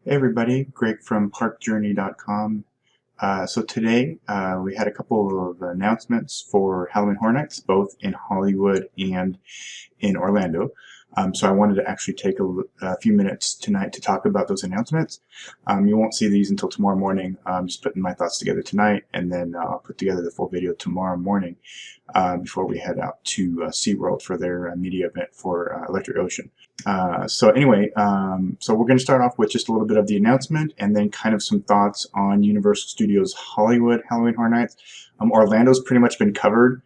Hey everybody, Greg from parkjourney.com. So today we had a couple of announcements for Halloween Horror Nights, both in Hollywood and in Orlando. So I wanted to actually take a few minutes tonight to talk about those announcements. You won't see these until tomorrow morning. I'm just putting my thoughts together tonight, and then I'll put together the full video tomorrow morning before we head out to SeaWorld for their media event for Electric Ocean. So anyway, so we're going to start off with just a little bit of the announcement and then kind of some thoughts on Universal Studios Hollywood Halloween Horror Nights. Orlando's pretty much been covered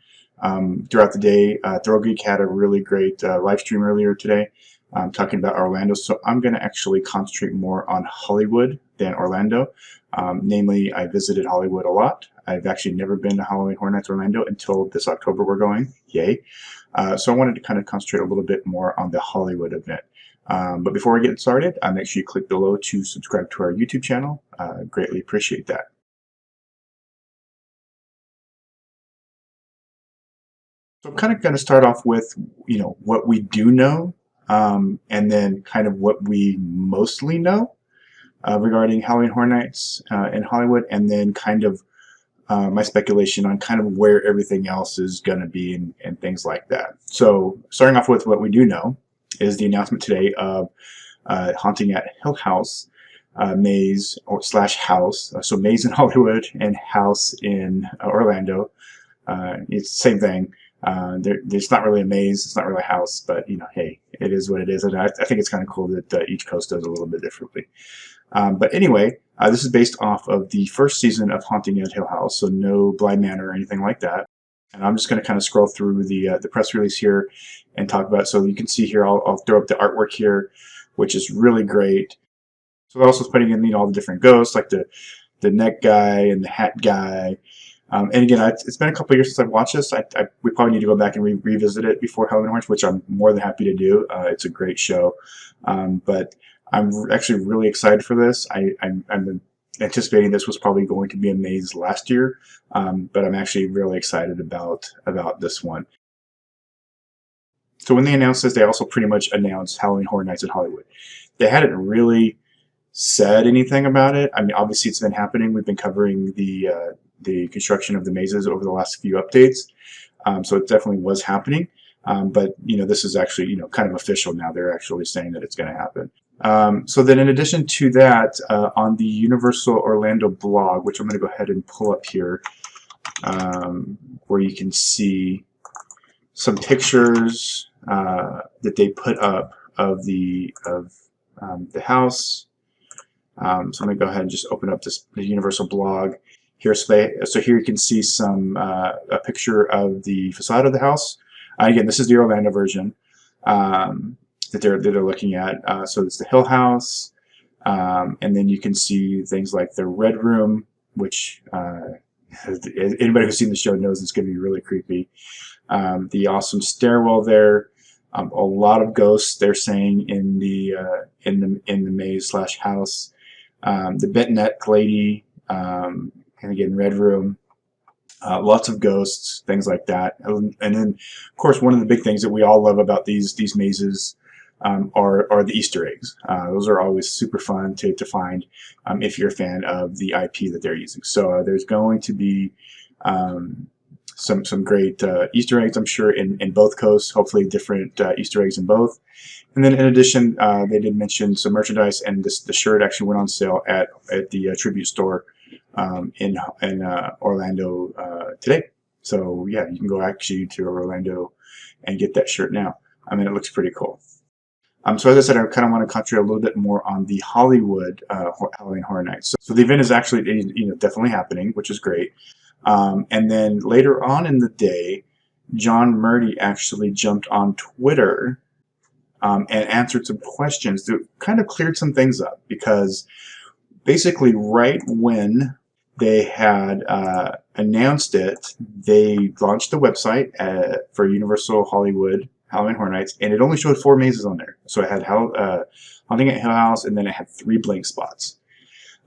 throughout the day. Throw Geek had a really great live stream earlier today talking about Orlando, so I'm going to actually concentrate more on Hollywood than Orlando. Namely, I visited Hollywood a lot. I've actually never been to Halloween Horror Nights Orlando until this October we're going. Yay. So I wanted to kind of concentrate a little bit more on the Hollywood event. But before we get started, make sure you click below to subscribe to our YouTube channel. Greatly appreciate that. So I'm kind of going to start off with, what we do know, and then kind of what we mostly know regarding Halloween Horror Nights in Hollywood, and then kind of my speculation on kind of where everything else is going to be and things like that. So starting off with what we do know is the announcement today of Haunting at Hill House, maze / house. So maze in Hollywood and house in Orlando. It's the same thing. There's not really a maze, it's not really a house, but hey, it is what it is, and I think it's kind of cool that each coast does a little bit differently. But anyway, this is based off of the first season of Haunting at Hill House, so no Bly Manor or anything like that. And I'm just going to kind of scroll through the press release here and talk about it. So you can see here, I'll throw up the artwork here, which is really great. So they're also putting in all the different ghosts, like the neck guy and the hat guy. And again, it's been a couple of years since I've watched this. We probably need to go back and revisit it before Halloween Horror Nights, which I'm more than happy to do. It's a great show. But I'm actually really excited for this. I'm anticipating this was probably going to be a maze last year, but I'm actually really excited about this one. So when they announced this, they also pretty much announced Halloween Horror Nights in Hollywood. They hadn't really said anything about it. I mean, obviously it's been happening. We've been covering the construction of the mazes over the last few updates, so it definitely was happening. But this is actually kind of official now. They're actually saying that it's going to happen. So then in addition to that, on the Universal Orlando blog, which I'm going to go ahead and pull up here, where you can see some pictures that they put up of the house. So I'm going to go ahead and just open up the Universal blog here. So here you can see a picture of the facade of the house. Again, this is the Orlando version that they're looking at. So it's the Hill House, and then you can see things like the Red Room, which anybody who's seen the show knows it's going to be really creepy. The awesome stairwell there. A lot of ghosts, they're saying, in the maze / house. The bent neck lady, and again, Red Room. Lots of ghosts, things like that. And then, of course, one of the big things that we all love about these mazes are the Easter eggs. Those are always super fun to find if you're a fan of the IP that they're using. So there's going to be some great Easter eggs, I'm sure, in both coasts, hopefully different Easter eggs in both. And then in addition, they did mention some merchandise, and the shirt actually went on sale at the Tribute store in Orlando today. So yeah, you can go actually to Orlando and get that shirt now. I mean, it looks pretty cool. So as I said, I kind of want to concentrate a little bit more on the Hollywood Halloween Horror Nights. So the event is actually definitely happening, which is great. And then later on in the day, John Murdy actually jumped on Twitter and answered some questions that kind of cleared some things up, because basically right when they had announced it, they launched the website for Universal Hollywood Halloween Horror Nights, and it only showed 4 mazes on there. So it had Haunting at Hill House, and then it had 3 blank spots.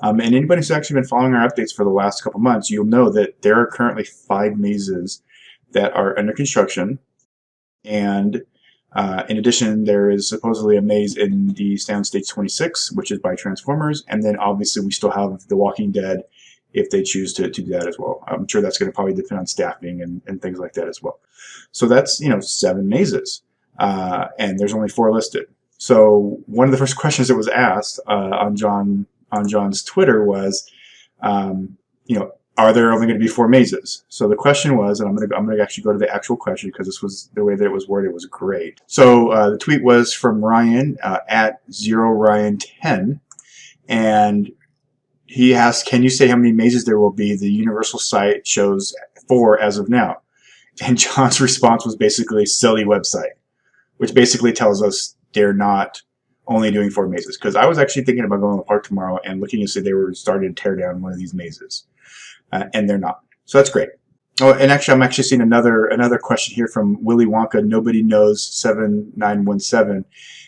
And anybody who's actually been following our updates for the last couple months, you'll know that there are currently 5 mazes that are under construction, and In addition, there is supposedly a maze in the Soundstage 26, which is by Transformers, and then obviously we still have The Walking Dead if they choose to do that as well. I'm sure that's going to probably depend on staffing and things like that as well. So that's 7 mazes, and there's only 4 listed. So one of the first questions that was asked on John's Twitter was, are there only going to be 4 mazes? So the question was, and I'm going to actually go to the actual question because this was the way that it was worded was great. So the tweet was from Ryan at 0Ryan10, and he asked, "Can you say how many mazes there will be? The Universal site shows 4 as of now." And John's response was basically silly website, which basically tells us they're not only doing 4 mazes. Because I was actually thinking about going to the park tomorrow and looking to see they were starting to tear down one of these mazes. And they're not. So that's great. Oh, and actually, I'm actually seeing another question here from Willy Wonka. Nobody knows 7917.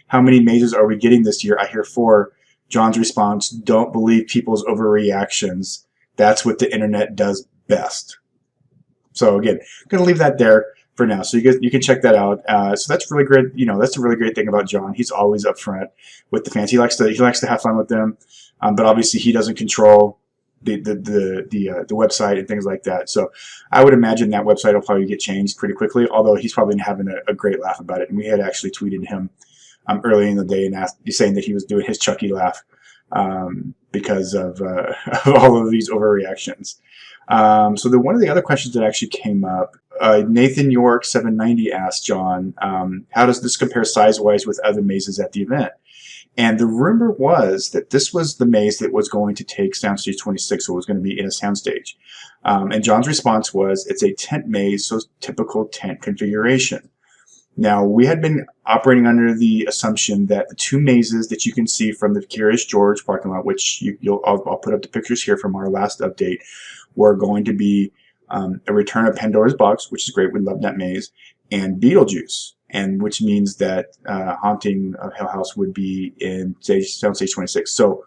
How many mazes are we getting this year? I hear 4. John's response: don't believe people's overreactions. That's what the internet does best. So again, I'm going to leave that there for now. So you can check that out. So that's really great. That's a really great thing about John. He's always upfront with the fans. He likes to have fun with them, but obviously he doesn't control the website and things like that. So I would imagine that website will probably get changed pretty quickly, although he's probably having a great laugh about it. And we had actually tweeted him early in the day and saying that he was doing his Chucky laugh because of all of these overreactions. So one of the other questions that actually came up, Nathan York 790 asked John, how does this compare size-wise with other mazes at the event? And the rumor was that this was the maze that was going to take Soundstage 26, so it was going to be in a soundstage. And John's response was, it's a tent maze, so typical tent configuration. Now, we had been operating under the assumption that the 2 mazes that you can see from the Curious George parking lot, which I'll put up the pictures here from our last update, were going to be a Return of Pandora's Box, which is great. We love that maze, and Beetlejuice, and which means that Haunting of Hill House would be in Soundstage 26. So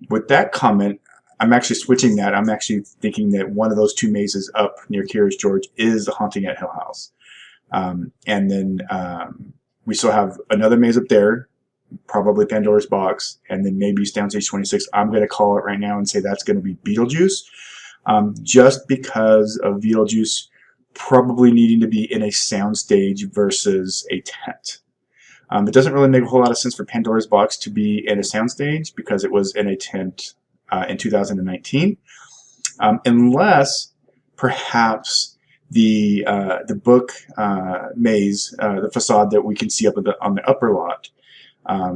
with that comment, I'm actually switching that. I'm actually thinking that one of those 2 mazes up near Curious George is the Haunting at Hill House. And then we still have another maze up there, probably Pandora's Box, and then maybe Soundstage 26. I'm going to call it right now and say that's going to be Beetlejuice, just because of Beetlejuice probably needing to be in a soundstage versus a tent. It doesn't really make a whole lot of sense for Pandora's Box to be in a soundstage because it was in a tent in 2019, unless perhaps the book maze, the facade that we can see up on the upper lot,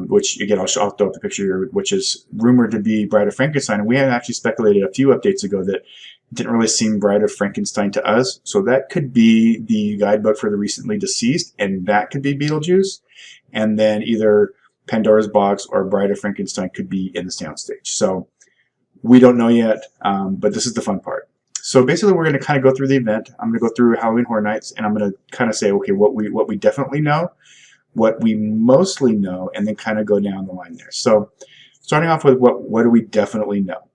which again I'll throw up the picture here, which is rumored to be Bride of Frankenstein, and we had actually speculated a few updates ago that it didn't really seem Bride of Frankenstein to us, so that could be the guidebook for the recently deceased, and that could be Beetlejuice, and then either Pandora's Box or Bride of Frankenstein could be in the soundstage. So we don't know yet, but this is the fun part. So basically, we're going to kind of go through the event. I'm going to go through Halloween Horror Nights, and I'm going to kind of say, okay, what we definitely know, what we mostly know, and then kind of go down the line there. So starting off with what do we definitely know?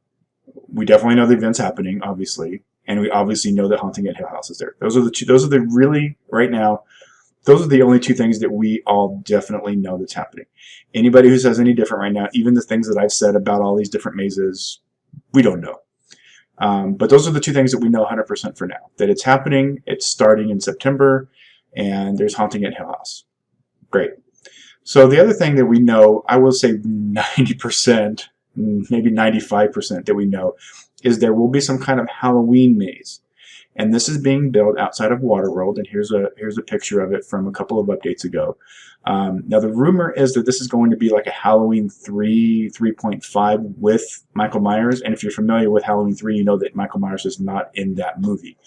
We definitely know the event's happening, obviously, and we obviously know that Haunting at Hill House is there. Those are the really, right now, those are the only 2 things that we all definitely know that's happening. Anybody who says any different right now, even the things that I've said about all these different mazes, we don't know. But those are the 2 things that we know 100% for now. That it's happening, it's starting in September, and there's Haunting at Hill House. Great. So the other thing that we know, I will say 90%, maybe 95% that we know, is there will be some kind of Halloween maze. And this is being built outside of Waterworld, and here's a picture of it from a couple of updates ago. Now the rumor is that this is going to be like a Halloween 3.5 with Michael Myers, and if you're familiar with Halloween 3, you know that Michael Myers is not in that movie.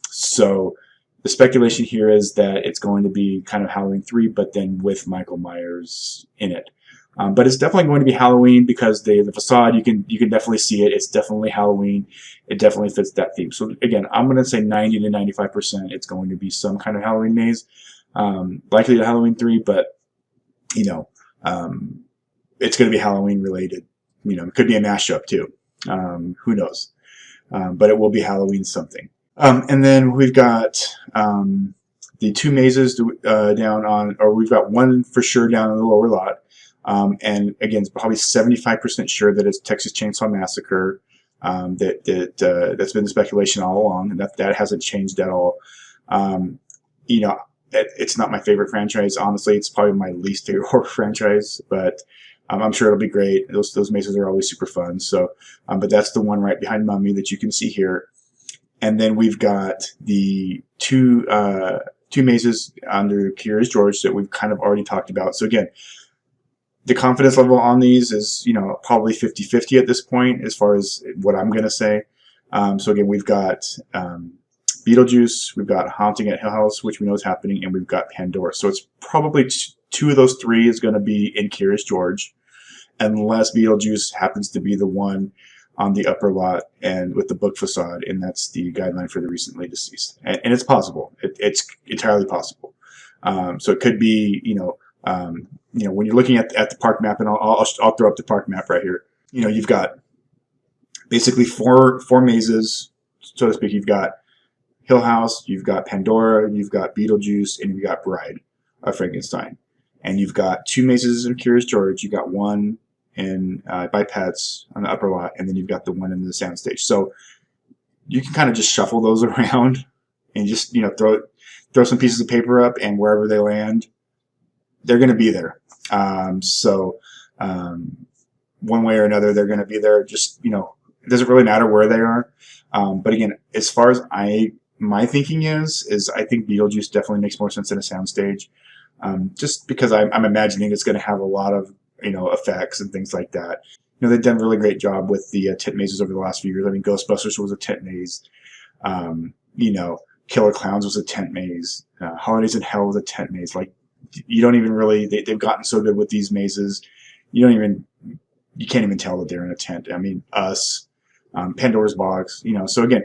So the speculation here is that it's going to be kind of Halloween 3, but then with Michael Myers in it. But it's definitely going to be Halloween because the facade, you can definitely see it. It's definitely Halloween. It definitely fits that theme. So again, I'm going to say 90 to 95% it's going to be some kind of Halloween maze. Likely to Halloween 3, but it's going to be Halloween related. It could be a mashup too. Who knows? But it will be Halloween something. And then we've got the 2 mazes down on, or we've got one for sure down in the lower lot. And again, it's probably 75% sure that it's Texas Chainsaw Massacre. That's been the speculation all along, and that hasn't changed at all. You know, it's not my favorite franchise. Honestly, it's probably my least favorite horror franchise, but I'm sure it'll be great. Those mazes are always super fun. So, but that's the one right behind Mummy that you can see here. And then we've got the two mazes under Curious George that we've kind of already talked about. So again, the confidence level on these is, you know, probably 50-50 at this point as far as what I'm going to say. So again, we've got Beetlejuice, we've got Haunting at Hill House, which we know is happening, and we've got Pandora. So it's probably 2 of those 3 is going to be in Curious George, unless Beetlejuice happens to be the one on the upper lot and with the book facade, and that's the guideline for the recently deceased. And it's possible. It's entirely possible. So it could be, you know, when you're looking at the park map, and I'll throw up the park map right here. You know, you've got basically four mazes, so to speak. You've got Hill House, you've got Pandora, you've got Beetlejuice, and you've got Bride of Frankenstein. And you've got 2 mazes in Curious George. You've got one in by Pets on the upper lot, and then you've got the one in the soundstage. So you can kind of just shuffle those around and just, you know, throw some pieces of paper up, and wherever they land, they're going to be there. One way or another, they're going to be there. Just, you know, it doesn't really matter where they are. But again, as far as my thinking is I think Beetlejuice definitely makes more sense in a soundstage. Just because I'm imagining it's going to have a lot of, you know, effects and things like that. You know, they've done a really great job with the tent mazes over the last few years. I mean, Ghostbusters was a tent maze. You know, Killer Clowns was a tent maze. Holidays in Hell was a tent maze. Like, you don't even really, they've gotten so good with these mazes, you can't even tell that they're in a tent. I mean, Us, Pandora's Box, you know. So again,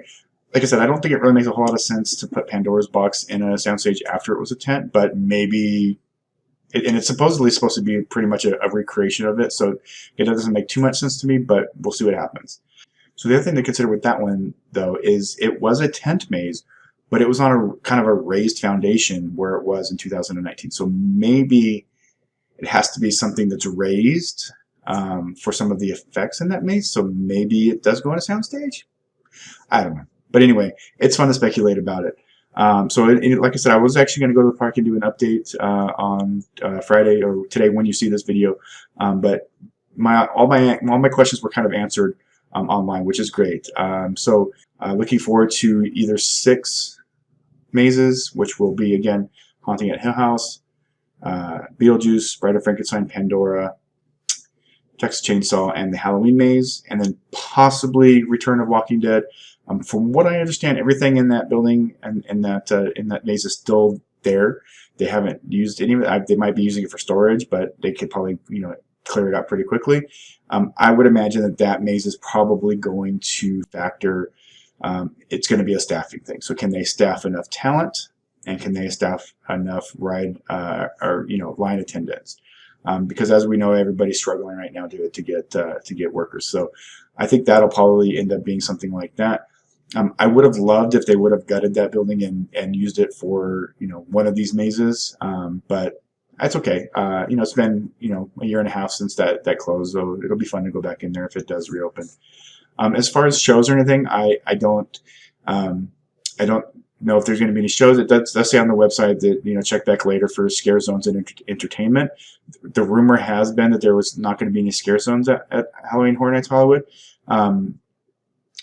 like I said, I don't think it really makes a whole lot of sense to put Pandora's Box in a soundstage after it was a tent, but maybe, and it's supposedly supposed to be pretty much a recreation of it, so it doesn't make too much sense to me, but we'll see what happens. So the other thing to consider with that one, though, is it was a tent maze, but it was on a kind of a raised foundation where it was in 2019. So maybe it has to be something that's raised for some of the effects in that maze. So maybe it does go on a soundstage. I don't know. But anyway, it's fun to speculate about it. Like I said, I was actually going to go to the park and do an update on Friday or today when you see this video. But all my questions were kind of answered online, which is great. Looking forward to either 6 mazes, which will be, again, Haunting at Hill House, Beetlejuice, Bride of Frankenstein, Pandora, Texas Chainsaw, and the Halloween maze, and then possibly Return of Walking Dead. From what I understand, everything in that building and in that maze is still there. They haven't used any of it. They might be using it for storage, but they could probably, you know, clear it out pretty quickly. I would imagine that maze is probably going to factor. It's going to be a staffing thing. So can they staff enough talent, and can they staff enough line attendants? Because as we know, everybody's struggling right now to get workers. So I think that'll probably end up being something like that. I would have loved if they would have gutted that building and used it for, you know, one of these mazes, but that's okay. You know, it's been, you know, a year and a half since that closed, so it'll be fun to go back in there if it does reopen. As far as shows or anything, I don't know if there's going to be any shows. It does say on the website that, you know, check back later for scare zones and entertainment. The rumor has been that there was not going to be any scare zones at Halloween Horror Nights Hollywood.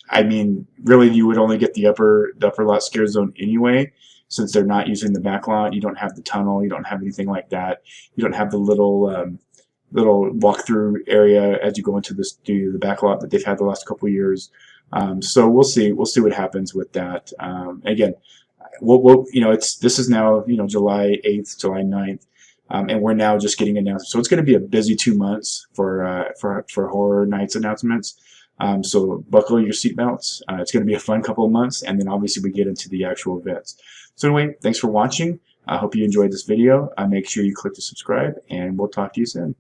I mean, really, you would only get the upper lot scare zone anyway, since they're not using the back lot. You don't have the tunnel. You don't have anything like that. You don't have the little walkthrough area as you go into the back lot that they've had the last couple of years. So we'll see what happens with that. Again, this is now, you know, July 8th, July 9th, and we're now just getting announced. So it's going to be a busy 2 months for Horror Nights announcements. So buckle your seatbelts. It's going to be a fun couple of months, and then obviously we get into the actual events. So anyway, thanks for watching. I hope you enjoyed this video. Make sure you click to subscribe, and we'll talk to you soon.